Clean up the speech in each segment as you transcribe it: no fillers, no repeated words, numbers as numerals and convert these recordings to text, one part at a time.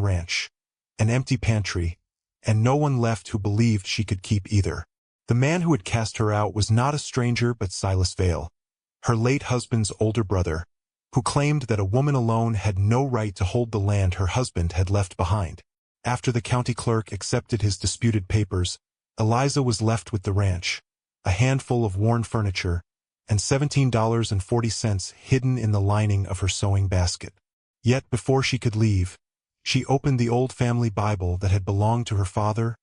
ranch, an empty pantry, and no one left who believed she could keep either. The man who had cast her out was not a stranger but Silas Vale, her late husband's older brother, who claimed that a woman alone had no right to hold the land her husband had left behind. After the county clerk accepted his disputed papers, Eliza was left with the ranch, a handful of worn furniture, and $17.40 hidden in the lining of her sewing basket. Yet before she could leave, she opened the old family Bible that had belonged to her father,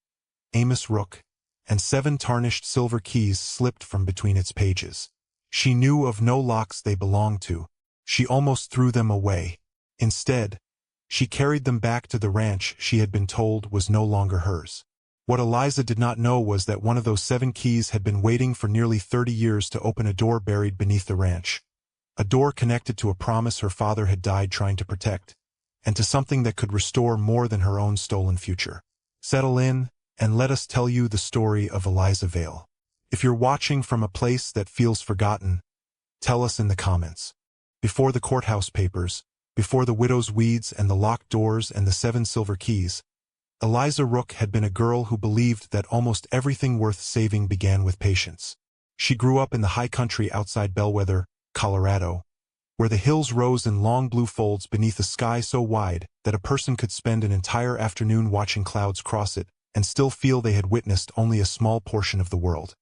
Amos Rook, and 7 tarnished silver keys slipped from between its pages. She knew of no locks they belonged to. She almost threw them away. Instead, she carried them back to the ranch she had been told was no longer hers. What Eliza did not know was that one of those 7 keys had been waiting for nearly 30 years to open a door buried beneath the ranch. A door connected to a promise her father had died trying to protect, and to something that could restore more than her own stolen future. Settle in, and let us tell you the story of Eliza Vale. If you're watching from a place that feels forgotten, tell us in the comments. Before the courthouse papers, before the widow's weeds and the locked doors and the 7 silver keys, Eliza Rook had been a girl who believed that almost everything worth saving began with patience. She grew up in the high country outside Bellwether, Colorado, where the hills rose in long blue folds beneath a sky so wide that a person could spend an entire afternoon watching clouds cross it and still feel they had witnessed only a small portion of the world.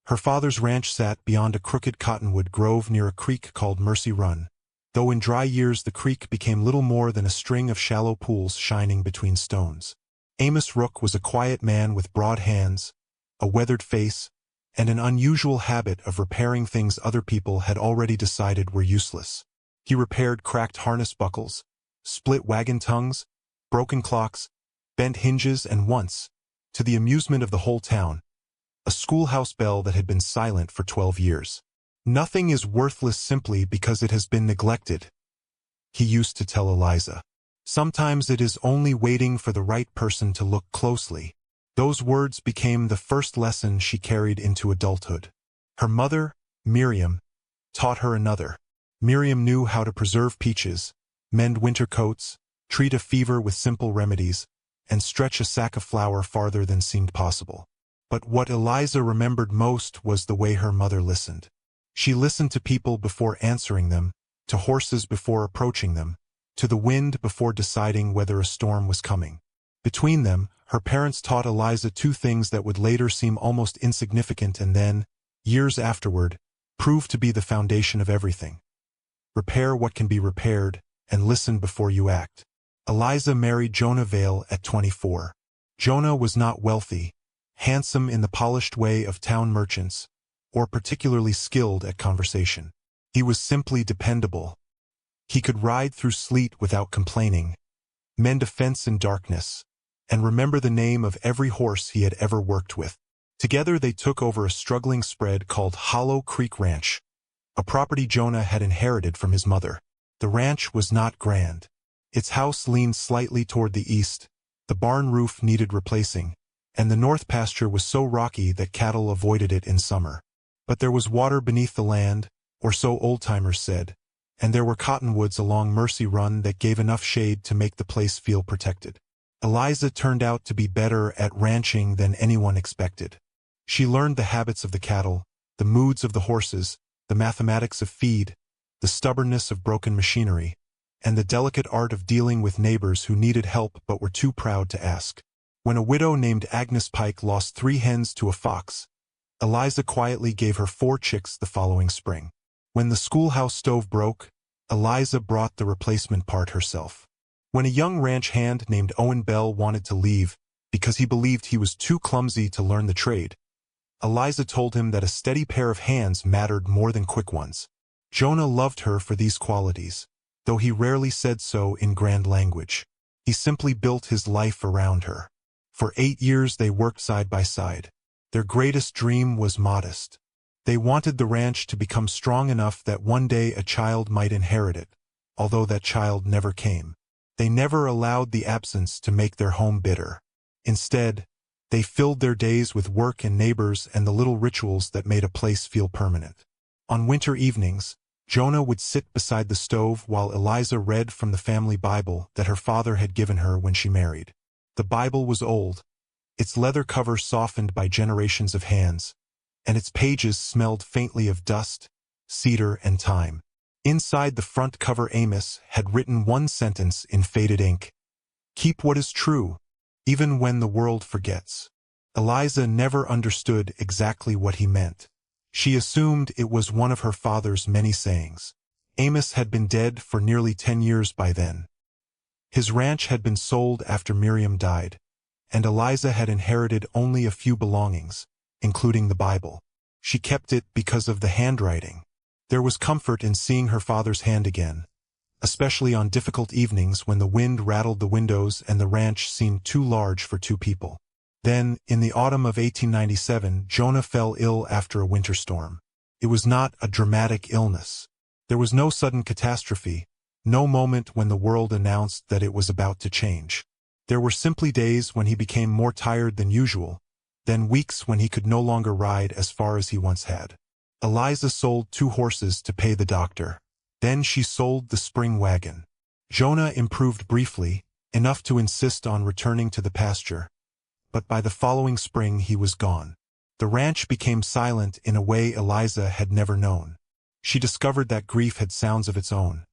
Her father's ranch sat beyond a crooked cottonwood grove near a creek called Mercy Run, though in dry years the creek became little more than a string of shallow pools shining between stones. Amos Rook was a quiet man with broad hands, a weathered face, and an unusual habit of repairing things other people had already decided were useless. He repaired cracked harness buckles, split wagon tongues, broken clocks, bent hinges, and once, to the amusement of the whole town, a schoolhouse bell that had been silent for 12 years. Nothing is worthless simply because it has been neglected, he used to tell Eliza. Sometimes it is only waiting for the right person to look closely. Those words became the first lesson she carried into adulthood. Her mother, Miriam, taught her another. Miriam knew how to preserve peaches, mend winter coats, treat a fever with simple remedies, and stretch a sack of flour farther than seemed possible. But what Eliza remembered most was the way her mother listened. She listened to people before answering them, to horses before approaching them, to the wind before deciding whether a storm was coming. Between them, her parents taught Eliza 2 things that would later seem almost insignificant and then, years afterward, prove to be the foundation of everything. Repair what can be repaired, and listen before you act. Eliza married Jonah Vale at 24. Jonah was not wealthy, handsome in the polished way of town merchants, or particularly skilled at conversation. He was simply dependable. He could ride through sleet without complaining, mend a fence in darkness, and remember the name of every horse he had ever worked with. Together they took over a struggling spread called Hollow Creek Ranch, a property Jonah had inherited from his mother. The ranch was not grand. Its house leaned slightly toward the east, the barn roof needed replacing, and the north pasture was so rocky that cattle avoided it in summer. But there was water beneath the land, or so old-timers said, and there were cottonwoods along Mercy Run that gave enough shade to make the place feel protected. Eliza turned out to be better at ranching than anyone expected. She learned the habits of the cattle, the moods of the horses, the mathematics of feed, the stubbornness of broken machinery, and the delicate art of dealing with neighbors who needed help but were too proud to ask. When a widow named Agnes Pike lost 3 hens to a fox, Eliza quietly gave her 4 chicks the following spring. When the schoolhouse stove broke, Eliza brought the replacement part herself. When a young ranch hand named Owen Bell wanted to leave because he believed he was too clumsy to learn the trade, Eliza told him that a steady pair of hands mattered more than quick ones. Jonah loved her for these qualities, though he rarely said so in grand language. He simply built his life around her. For 8 years they worked side by side. Their greatest dream was modest. They wanted the ranch to become strong enough that one day a child might inherit it, although that child never came. They never allowed the absence to make their home bitter. Instead, they filled their days with work and neighbors and the little rituals that made a place feel permanent. On winter evenings, Jonah would sit beside the stove while Eliza read from the family Bible that her father had given her when she married. The Bible was old, its leather cover softened by generations of hands, and its pages smelled faintly of dust, cedar, and time. Inside the front cover Amos had written one sentence in faded ink: "Keep what is true, even when the world forgets." Eliza never understood exactly what he meant. She assumed it was one of her father's many sayings. Amos had been dead for nearly 10 years by then. His ranch had been sold after Miriam died, and Eliza had inherited only a few belongings, including the Bible. She kept it because of the handwriting. There was comfort in seeing her father's hand again, especially on difficult evenings when the wind rattled the windows and the ranch seemed too large for 2 people. Then, in the autumn of 1897, Jonah fell ill after a winter storm. It was not a dramatic illness. There was no sudden catastrophe, no moment when the world announced that it was about to change. There were simply days when he became more tired than usual, then weeks when he could no longer ride as far as he once had. Eliza sold 2 horses to pay the doctor. Then she sold the spring wagon. Jonah improved briefly, enough to insist on returning to the pasture. But by the following spring he was gone. The ranch became silent in a way Eliza had never known. She discovered that grief had sounds of its own.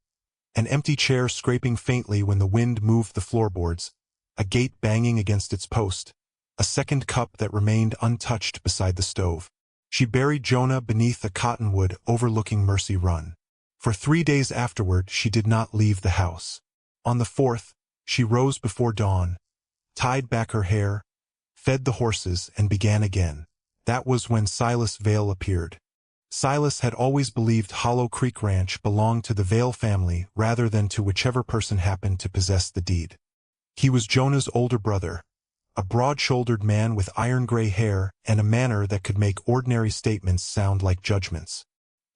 An empty chair scraping faintly when the wind moved the floorboards, a gate banging against its post, a second cup that remained untouched beside the stove. She buried Jonah beneath a cottonwood overlooking Mercy Run. For 3 days afterward she did not leave the house. On the 4th, she rose before dawn, tied back her hair, fed the horses, and began again. That was when Silas Vale appeared. Silas had always believed Hollow Creek Ranch belonged to the Vale family rather than to whichever person happened to possess the deed. He was Jonah's older brother, a broad-shouldered man with iron-gray hair and a manner that could make ordinary statements sound like judgments.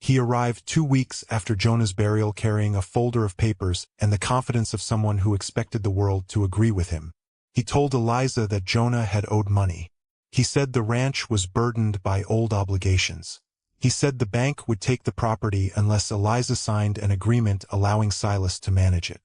He arrived 2 weeks after Jonah's burial carrying a folder of papers and the confidence of someone who expected the world to agree with him. He told Eliza that Jonah had owed money. He said the ranch was burdened by old obligations. He said the bank would take the property unless Eliza signed an agreement allowing Silas to manage it.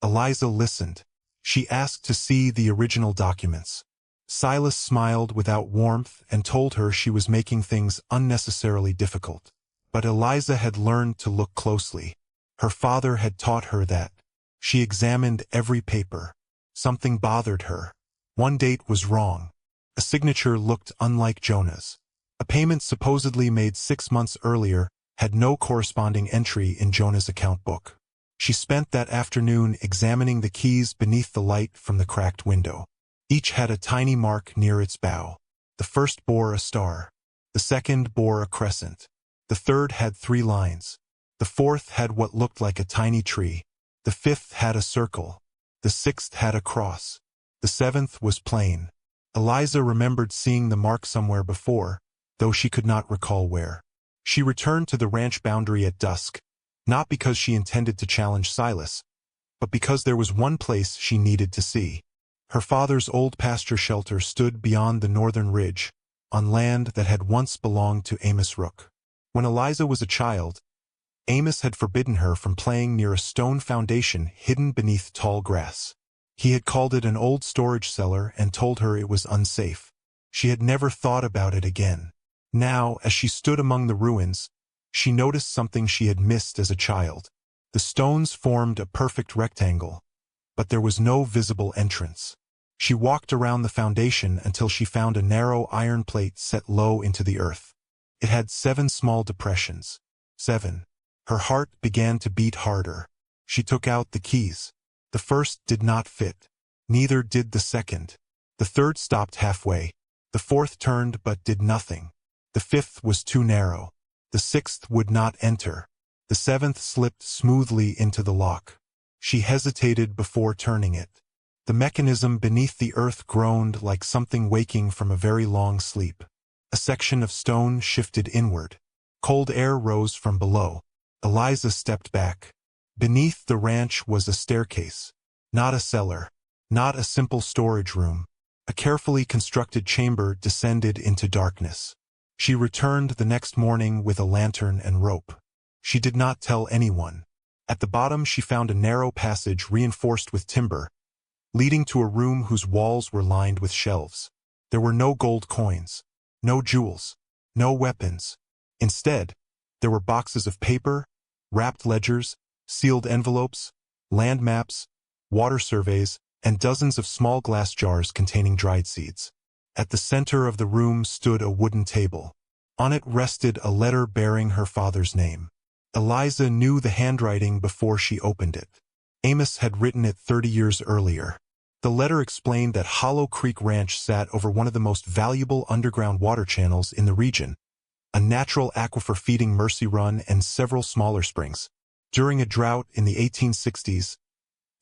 Eliza listened. She asked to see the original documents. Silas smiled without warmth and told her she was making things unnecessarily difficult. But Eliza had learned to look closely. Her father had taught her that. She examined every paper. Something bothered her. One date was wrong. A signature looked unlike Jonah's. A payment supposedly made 6 months earlier had no corresponding entry in Jonah's account book. She spent that afternoon examining the keys beneath the light from the cracked window. Each had a tiny mark near its bow. The first bore a star. The second bore a crescent. The third had 3 lines. The fourth had what looked like a tiny tree. The fifth had a circle. The 6th had a cross. The 7th was plain. Eliza remembered seeing the mark somewhere before, though she could not recall where. She returned to the ranch boundary at dusk, not because she intended to challenge Silas, but because there was one place she needed to see. Her father's old pasture shelter stood beyond the northern ridge, on land that had once belonged to Amos Rook. When Eliza was a child, Amos had forbidden her from playing near a stone foundation hidden beneath tall grass. He had called it an old storage cellar and told her it was unsafe. She had never thought about it again. Now, as she stood among the ruins, she noticed something she had missed as a child. The stones formed a perfect rectangle, but there was no visible entrance. She walked around the foundation until she found a narrow iron plate set low into the earth. It had 7 small depressions. 7. Her heart began to beat harder. She took out the keys. The first did not fit. Neither did the second. The third stopped halfway. The fourth turned but did nothing. The fifth was too narrow. The 6th would not enter. The 7th slipped smoothly into the lock. She hesitated before turning it. The mechanism beneath the earth groaned like something waking from a very long sleep. A section of stone shifted inward. Cold air rose from below. Eliza stepped back. Beneath the ranch was a staircase. Not a cellar. Not a simple storage room. A carefully constructed chamber descended into darkness. She returned the next morning with a lantern and rope. She did not tell anyone. At the bottom she found a narrow passage reinforced with timber, leading to a room whose walls were lined with shelves. There were no gold coins, no jewels, no weapons. Instead, there were boxes of paper, wrapped ledgers, sealed envelopes, land maps, water surveys, and dozens of small glass jars containing dried seeds. At the center of the room stood a wooden table. On it rested a letter bearing her father's name. Eliza knew the handwriting before she opened it. Amos had written it 30 years earlier. The letter explained that Hollow Creek Ranch sat over one of the most valuable underground water channels in the region, a natural aquifer feeding Mercy Run and several smaller springs. During a drought in the 1860s,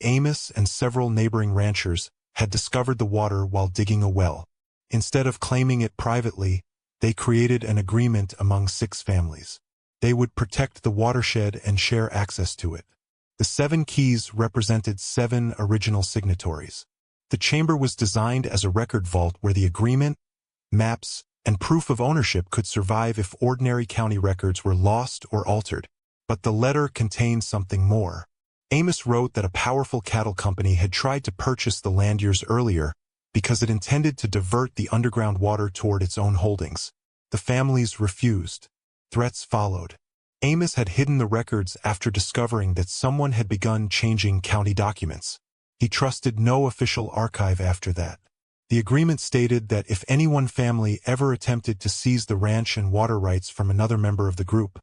Amos and several neighboring ranchers had discovered the water while digging a well. Instead of claiming it privately, they created an agreement among 6 families. They would protect the watershed and share access to it. The 7 keys represented 7 original signatories. The chamber was designed as a record vault where the agreement, maps, and proof of ownership could survive if ordinary county records were lost or altered. But the letter contained something more. Amos wrote that a powerful cattle company had tried to purchase the land years earlier because it intended to divert the underground water toward its own holdings. The families refused. Threats followed. Amos had hidden the records after discovering that someone had begun changing county documents. He trusted no official archive after that. The agreement stated that if any one family ever attempted to seize the ranch and water rights from another member of the group,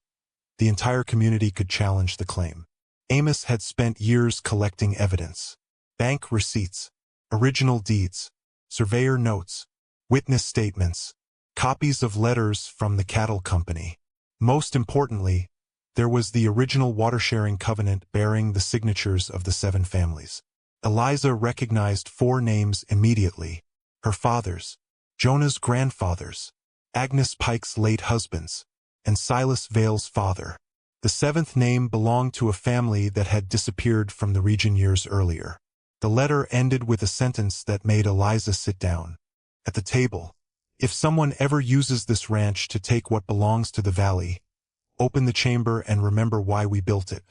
the entire community could challenge the claim. Amos had spent years collecting evidence. Bank receipts, original deeds, surveyor notes, witness statements, copies of letters from the cattle company. Most importantly, there was the original water-sharing covenant bearing the signatures of the 7 families. Eliza recognized 4 names immediately: her father's, Jonah's grandfather's, Agnes Pike's late husband's, and Silas Vale's father. The 7th name belonged to a family that had disappeared from the region years earlier. The letter ended with a sentence that made Eliza sit down. At the table, "If someone ever uses this ranch to take what belongs to the valley, open the chamber and remember why we built it.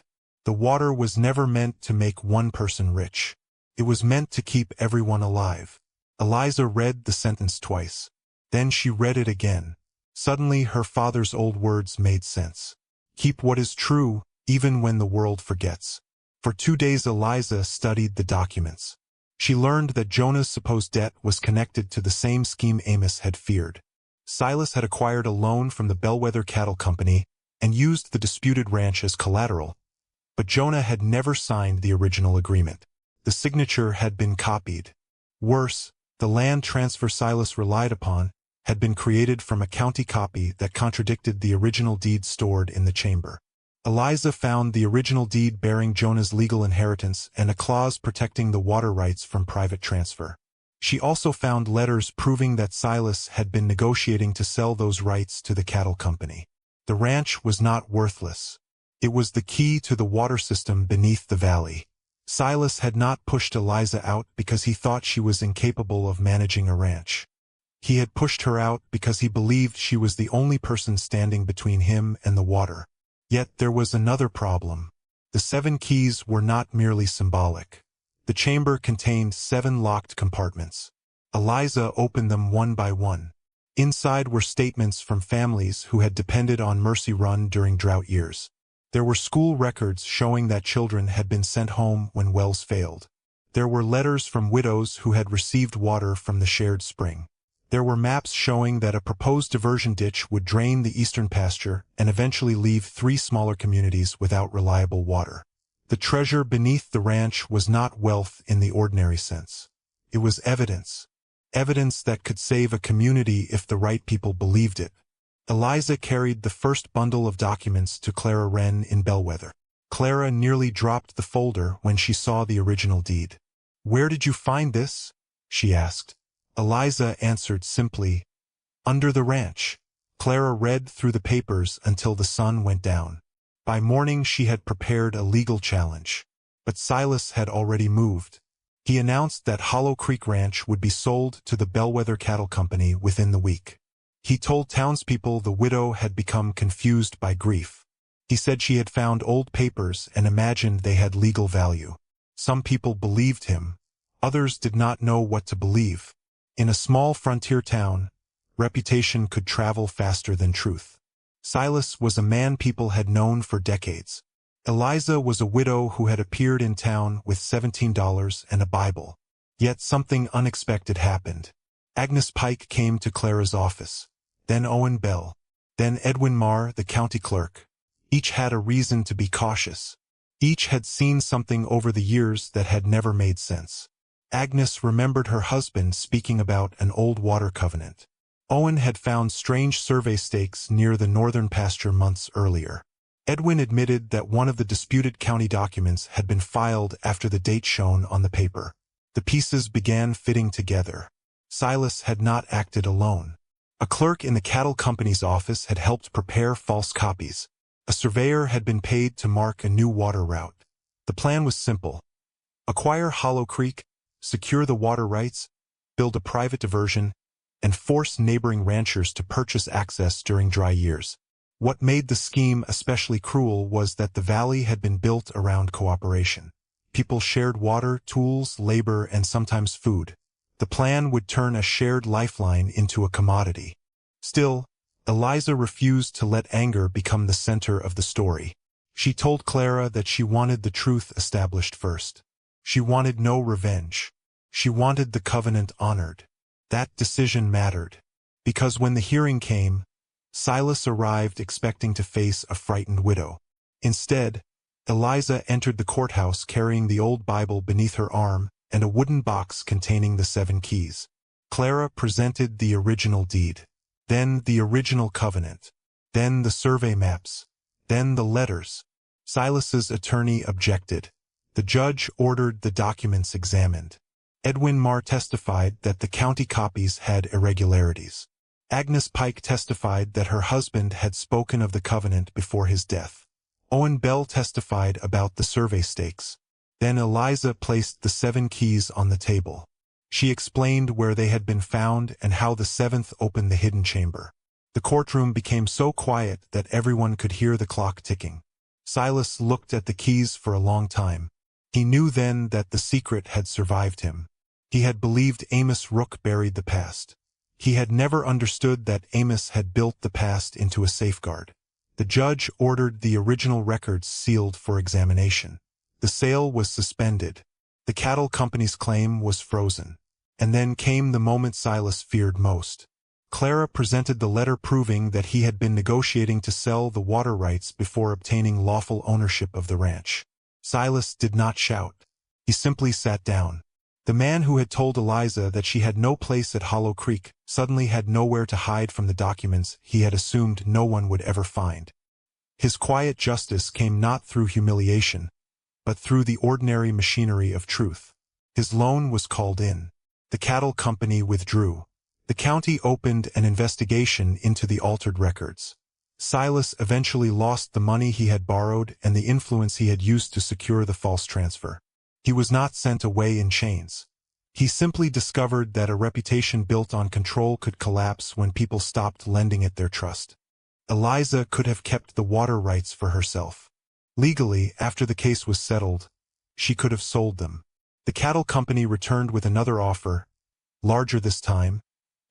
The water was never meant to make one person rich. It was meant to keep everyone alive." Eliza read the sentence twice. Then she read it again. Suddenly her father's old words made sense. Keep what is true, even when the world forgets. For 2 days Eliza studied the documents. She learned that Jonah's supposed debt was connected to the same scheme Amos had feared. Silas had acquired a loan from the Bellwether Cattle Company and used the disputed ranch as collateral, but Jonah had never signed the original agreement. The signature had been copied. Worse, the land transfer Silas relied upon had been created from a county copy that contradicted the original deed stored in the chamber. Eliza found the original deed bearing Jonah's legal inheritance and a clause protecting the water rights from private transfer. She also found letters proving that Silas had been negotiating to sell those rights to the cattle company. The ranch was not worthless. It was the key to the water system beneath the valley. Silas had not pushed Eliza out because he thought she was incapable of managing a ranch. He had pushed her out because he believed she was the only person standing between him and the water. Yet there was another problem. The 7 keys were not merely symbolic. The chamber contained 7 locked compartments. Eliza opened them one by one. Inside were statements from families who had depended on Mercy Run during drought years. There were school records showing that children had been sent home when wells failed. There were letters from widows who had received water from the shared spring. There were maps showing that a proposed diversion ditch would drain the eastern pasture and eventually leave 3 smaller communities without reliable water. The treasure beneath the ranch was not wealth in the ordinary sense. It was evidence. Evidence that could save a community if the right people believed it. Eliza carried the first bundle of documents to Clara Wren in Bellwether. Clara nearly dropped the folder when she saw the original deed. "Where did you find this?" she asked. Eliza answered simply, "Under the ranch." Clara read through the papers until the sun went down. By morning she had prepared a legal challenge. But Silas had already moved. He announced that Hollow Creek Ranch would be sold to the Bellwether Cattle Company within the week. He told townspeople the widow had become confused by grief. He said she had found old papers and imagined they had legal value. Some people believed him. Others did not know what to believe. In a small frontier town, reputation could travel faster than truth. Silas was a man people had known for decades. Eliza was a widow who had appeared in town with $17 and a Bible. Yet something unexpected happened. Agnes Pike came to Clara's office. Then Owen Bell. Then Edwin Marr, the county clerk. Each had a reason to be cautious. Each had seen something over the years that had never made sense. Agnes remembered her husband speaking about an old water covenant. Owen had found strange survey stakes near the northern pasture months earlier. Edwin admitted that one of the disputed county documents had been filed after the date shown on the paper. The pieces began fitting together. Silas had not acted alone. A clerk in the cattle company's office had helped prepare false copies. A surveyor had been paid to mark a new water route. The plan was simple. Acquire Hollow Creek, secure the water rights, build a private diversion, and force neighboring ranchers to purchase access during dry years. What made the scheme especially cruel was that the valley had been built around cooperation. People shared water, tools, labor, and sometimes food. The plan would turn a shared lifeline into a commodity. Still, Eliza refused to let anger become the center of the story. She told Clara that she wanted the truth established first. She wanted no revenge. She wanted the covenant honored. That decision mattered. Because when the hearing came, Silas arrived expecting to face a frightened widow. Instead, Eliza entered the courthouse carrying the old Bible beneath her arm and a wooden box containing the 7 keys. Clara presented the original deed. Then the original covenant. Then the survey maps. Then the letters. Silas's attorney objected. The judge ordered the documents examined. Edwin Marr testified that the county copies had irregularities. Agnes Pike testified that her husband had spoken of the covenant before his death. Owen Bell testified about the survey stakes. Then Eliza placed the 7 keys on the table. She explained where they had been found and how the 7th opened the hidden chamber. The courtroom became so quiet that everyone could hear the clock ticking. Silas looked at the keys for a long time. He knew then that the secret had survived him. He had believed Amos Rook buried the past. He had never understood that Amos had built the past into a safeguard. The judge ordered the original records sealed for examination. The sale was suspended. The cattle company's claim was frozen. And then came the moment Silas feared most. Clara presented the letter proving that he had been negotiating to sell the water rights before obtaining lawful ownership of the ranch. Silas did not shout. He simply sat down. The man who had told Eliza that she had no place at Hollow Creek suddenly had nowhere to hide from the documents he had assumed no one would ever find. His quiet justice came not through humiliation, but through the ordinary machinery of truth. His loan was called in. The cattle company withdrew. The county opened an investigation into the altered records. Silas eventually lost the money he had borrowed and the influence he had used to secure the false transfer. He was not sent away in chains. He simply discovered that a reputation built on control could collapse when people stopped lending it their trust. Eliza could have kept the water rights for herself. Legally, after the case was settled, she could have sold them. The cattle company returned with another offer, larger this time,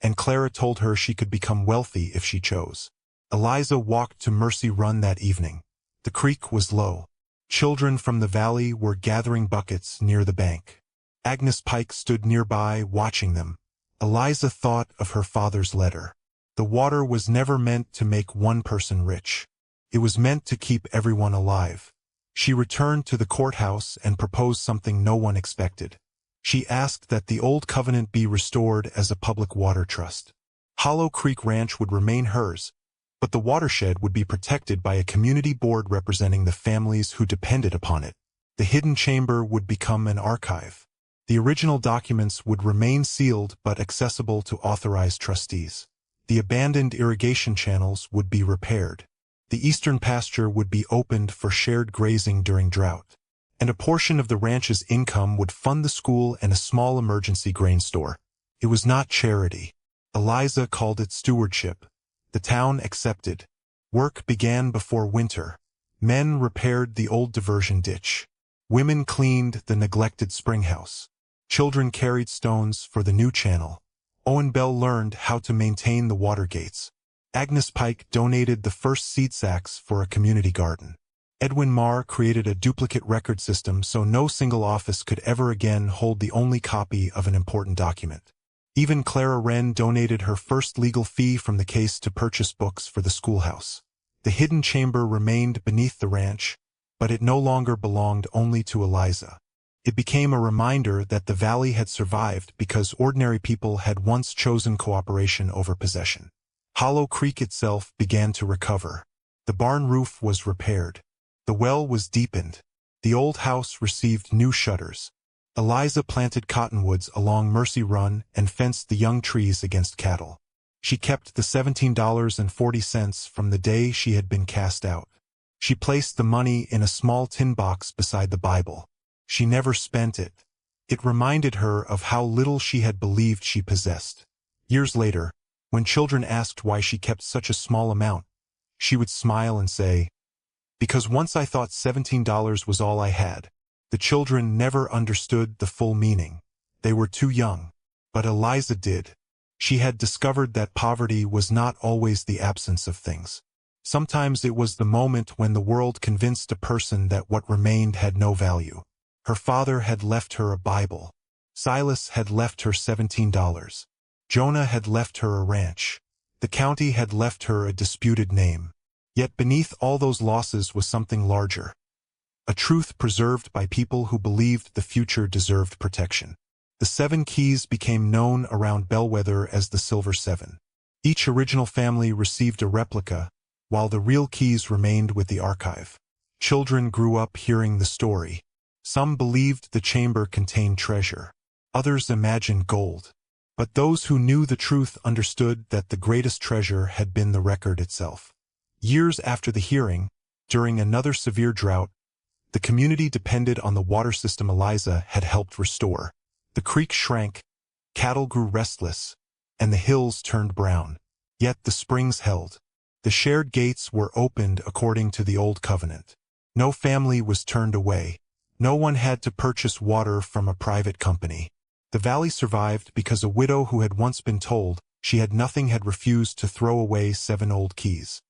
and Clara told her she could become wealthy if she chose. Eliza walked to Mercy Run that evening. The creek was low. Children from the valley were gathering buckets near the bank. Agnes Pike stood nearby watching them. Eliza thought of her father's letter. The water was never meant to make one person rich. It was meant to keep everyone alive. She returned to the courthouse and proposed something no one expected. She asked that the old covenant be restored as a public water trust. Hollow Creek Ranch would remain hers, but the watershed would be protected by a community board representing the families who depended upon it. The hidden chamber would become an archive. The original documents would remain sealed but accessible to authorized trustees. The abandoned irrigation channels would be repaired. The eastern pasture would be opened for shared grazing during drought. And a portion of the ranch's income would fund the school and a small emergency grain store. It was not charity. Eliza called it stewardship. The town accepted. Work began before winter. Men repaired the old diversion ditch. Women cleaned the neglected springhouse. Children carried stones for the new channel. Owen Bell learned how to maintain the water gates. Agnes Pike donated the first seed sacks for a community garden. Edwin Marr created a duplicate record system so no single office could ever again hold the only copy of an important document. Even Clara Wren donated her first legal fee from the case to purchase books for the schoolhouse. The hidden chamber remained beneath the ranch, but it no longer belonged only to Eliza. It became a reminder that the valley had survived because ordinary people had once chosen cooperation over possession. Hollow Creek itself began to recover. The barn roof was repaired. The well was deepened. The old house received new shutters. Eliza planted cottonwoods along Mercy Run and fenced the young trees against cattle. She kept the $17.40 from the day she had been cast out. She placed the money in a small tin box beside the Bible. She never spent it. It reminded her of how little she had believed she possessed. Years later, when children asked why she kept such a small amount, she would smile and say, "Because once I thought $17 was all I had." The children never understood the full meaning. They were too young. But Eliza did. She had discovered that poverty was not always the absence of things. Sometimes it was the moment when the world convinced a person that what remained had no value. Her father had left her a Bible. Silas had left her $17. Jonah had left her a ranch. The county had left her a disputed name. Yet beneath all those losses was something larger. A truth preserved by people who believed the future deserved protection. The 7 keys became known around Bellwether as the Silver Seven. Each original family received a replica, while the real keys remained with the archive. Children grew up hearing the story. Some believed the chamber contained treasure. Others imagined gold. But those who knew the truth understood that the greatest treasure had been the record itself. Years after the hearing, during another severe drought, the community depended on the water system Eliza had helped restore. The creek shrank, cattle grew restless, and the hills turned brown. Yet the springs held. The shared gates were opened according to the old covenant. No family was turned away. No one had to purchase water from a private company. The valley survived because a widow who had once been told she had nothing had refused to throw away 7 old keys.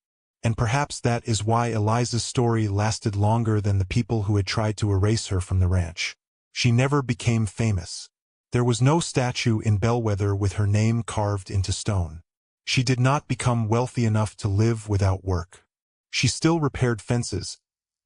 And perhaps that is why Eliza's story lasted longer than the people who had tried to erase her from the ranch. She never became famous. There was no statue in Bellwether with her name carved into stone. She did not become wealthy enough to live without work. She still repaired fences,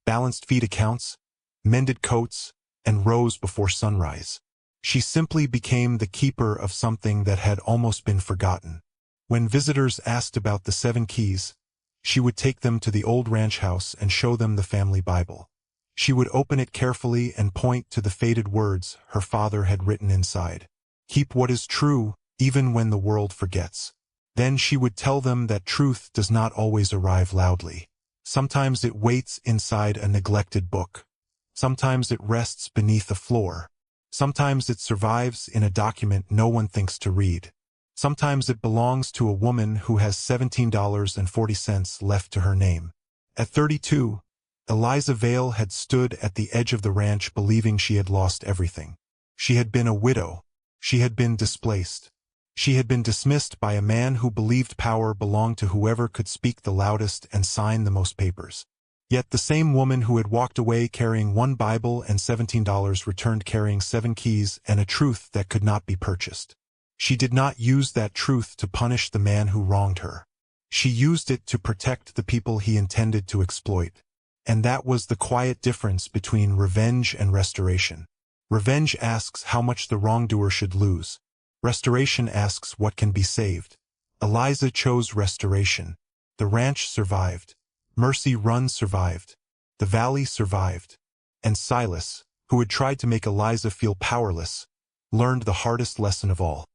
balanced feed accounts, mended coats, and rose before sunrise. She simply became the keeper of something that had almost been forgotten. When visitors asked about the 7 keys, she would take them to the old ranch house and show them the family Bible. She would open it carefully and point to the faded words her father had written inside. "Keep what is true, even when the world forgets." Then she would tell them that truth does not always arrive loudly. Sometimes it waits inside a neglected book. Sometimes it rests beneath a floor. Sometimes it survives in a document no one thinks to read. Sometimes it belongs to a woman who has $17.40 left to her name. At 32, Eliza Vale had stood at the edge of the ranch believing she had lost everything. She had been a widow. She had been displaced. She had been dismissed by a man who believed power belonged to whoever could speak the loudest and sign the most papers. Yet the same woman who had walked away carrying 1 Bible and $17 returned carrying 7 keys and a truth that could not be purchased. She did not use that truth to punish the man who wronged her. She used it to protect the people he intended to exploit. And that was the quiet difference between revenge and restoration. Revenge asks how much the wrongdoer should lose. Restoration asks what can be saved. Eliza chose restoration. The ranch survived. Mercy Run survived. The valley survived. And Silas, who had tried to make Eliza feel powerless, learned the hardest lesson of all.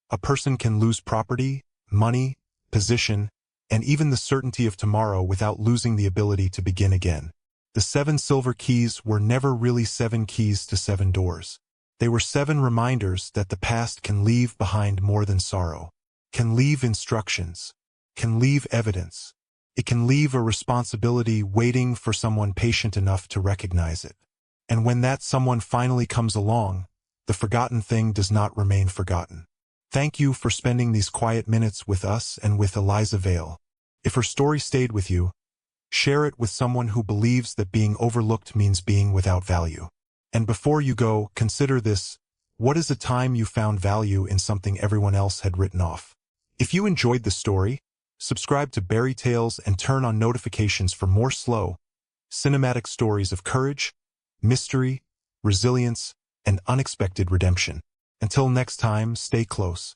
A person can lose property, money, position, and even the certainty of tomorrow without losing the ability to begin again. The 7 silver keys were never really 7 keys to 7 doors. They were 7 reminders that the past can leave behind more than sorrow, can leave instructions, can leave evidence. It can leave a responsibility waiting for someone patient enough to recognize it. And when that someone finally comes along, the forgotten thing does not remain forgotten. Thank you for spending these quiet minutes with us and with Eliza Vale. If her story stayed with you, share it with someone who believes that being overlooked means being without value. And before you go, consider this: what is a time you found value in something everyone else had written off? If you enjoyed the story, subscribe to Berry Tales and turn on notifications for more slow, cinematic stories of courage, mystery, resilience, and unexpected redemption. Until next time, stay close.